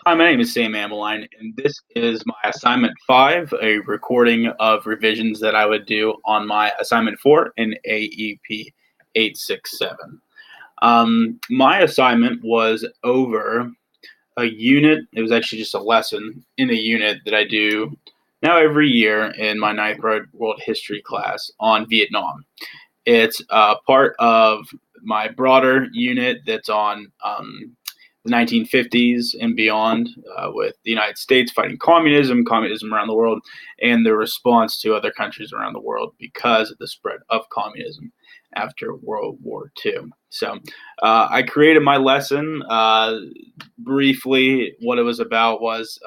Hi, my name is Sam Amoline, and this is my assignment 5, a recording of revisions that I would do on my assignment 4 in AEP 867. My assignment was over a unit. It was actually just a lesson in a unit that I do now every year in my ninth grade world history class on Vietnam. It's part of my broader unit that's on the 1950s and beyond, with the United States fighting communism around the world, and the response to other countries around the world because of the spread of communism after World War II. So I created my lesson. Briefly, what it was about was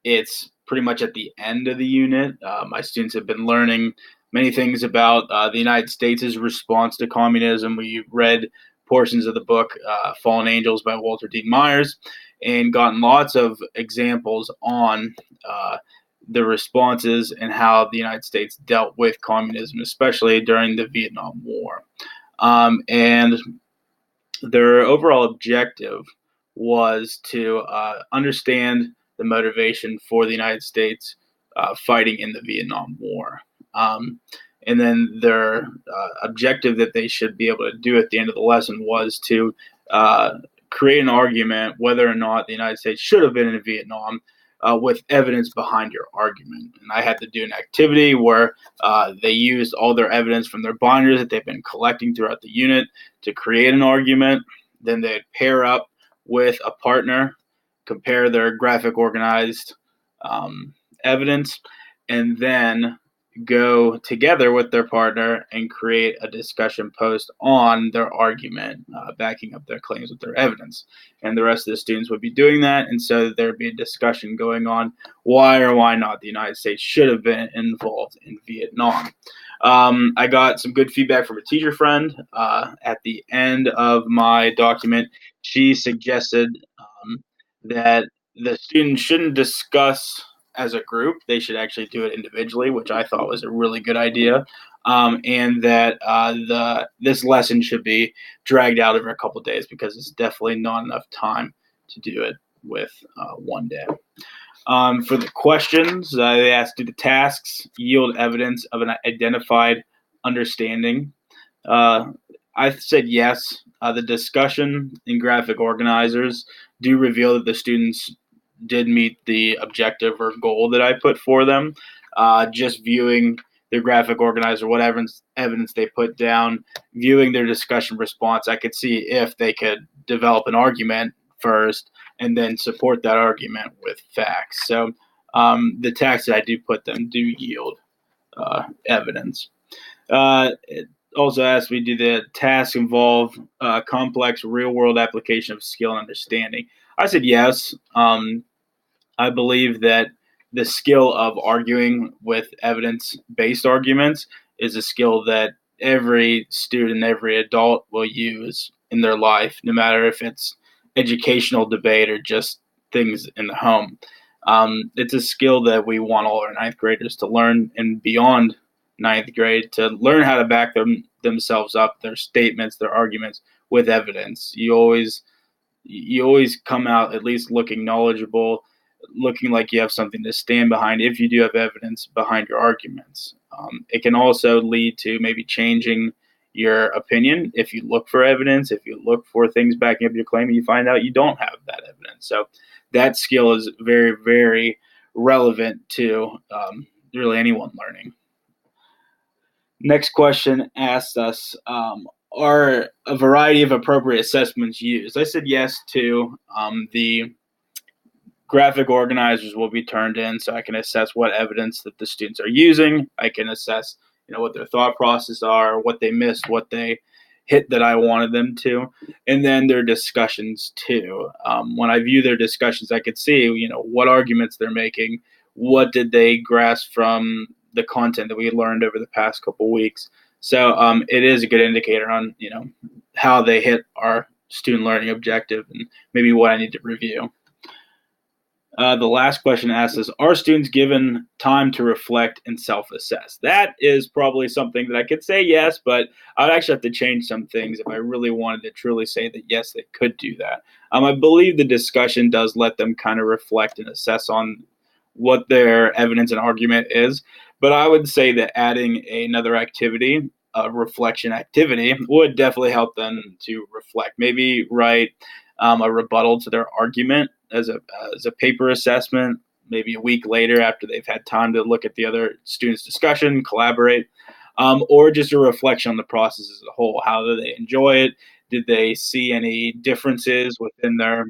it's pretty much at the end of the unit. My students have been learning many things about the United States' response to communism. We read portions of the book Fallen Angels by Walter Dean Myers and gotten lots of examples on the responses and how the United States dealt with communism, especially during the Vietnam War. And their overall objective was to understand the motivation for the United States fighting in the Vietnam War. And then their objective that they should be able to do at the end of the lesson was to create an argument whether or not the United States should have been in Vietnam, with evidence behind your argument. And I had to do an activity where they used all their evidence from their binders that they've been collecting throughout the unit to create an argument. Then they'd pair up with a partner, compare their graphic organized evidence, and then go together with their partner and create a discussion post on their argument, backing up their claims with their evidence. And the rest of the students would be doing that. And so there'd be a discussion going on why or why not the United States should have been involved in Vietnam. I got some good feedback from a teacher friend at the end of my document. She suggested that the students shouldn't discuss as a group. They should actually do it individually, which I thought was a really good idea. And that this lesson should be dragged out over a couple of days because it's definitely not enough time to do it with one day. For the questions, they asked, do the tasks yield evidence of an identified understanding? I said yes. The discussion and graphic organizers do reveal that the students did meet the objective or goal that I put for them. Just viewing their graphic organizer, what evidence they put down, viewing their discussion response, I could see if they could develop an argument first and then support that argument with facts. So the tasks that I do put them do yield evidence. It also asked me, do the tasks involve complex real world application of skill and understanding? I said yes. I believe that the skill of arguing with evidence based arguments is a skill that every student, every adult will use in their life, no matter if it's educational debate or just things in the home. It's a skill that we want all our ninth graders to learn, and beyond ninth grade to learn how to back themselves up, their statements, their arguments with evidence. You always come out at least looking knowledgeable, looking like you have something to stand behind if you do have evidence behind your arguments. It can also lead to maybe changing your opinion if you look for evidence, if you look for things backing up your claim and you find out you don't have that evidence. So that skill is very, very relevant to really anyone learning. Next question asks us, are a variety of appropriate assessments used? I said yes to the graphic organizers will be turned in so I can assess what evidence that the students are using. I can assess, what their thought process are, what they missed, what they hit that I wanted them to, and then their discussions too. When I view their discussions, I could see, what arguments they're making, what did they grasp from the content that we learned over the past couple weeks. So it is a good indicator on, how they hit our student learning objective and maybe what I need to review. The last question asks us, are students given time to reflect and self-assess? That is probably something that I could say yes, but I'd actually have to change some things if I really wanted to truly say that yes, they could do that. I believe the discussion does let them kind of reflect and assess on what their evidence and argument is, but I would say that adding another activity, a reflection activity, would definitely help them to reflect. Maybe write a rebuttal to their argument as a paper assessment, maybe a week later after they've had time to look at the other students' discussion, collaborate, or just a reflection on the process as a whole. How do they enjoy it? Did they see any differences within their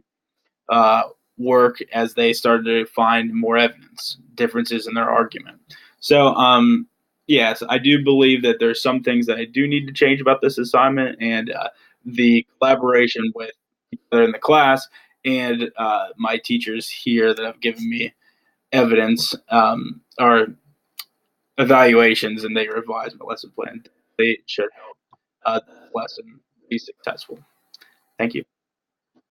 uh, work as they started to find more evidence, differences in their argument? So, yes, I do believe that there's some things that I do need to change about this assignment, and the collaboration with that are in the class and my teachers here that have given me evidence or evaluations, and they revise my lesson plan. They should help this lesson be successful. Thank you.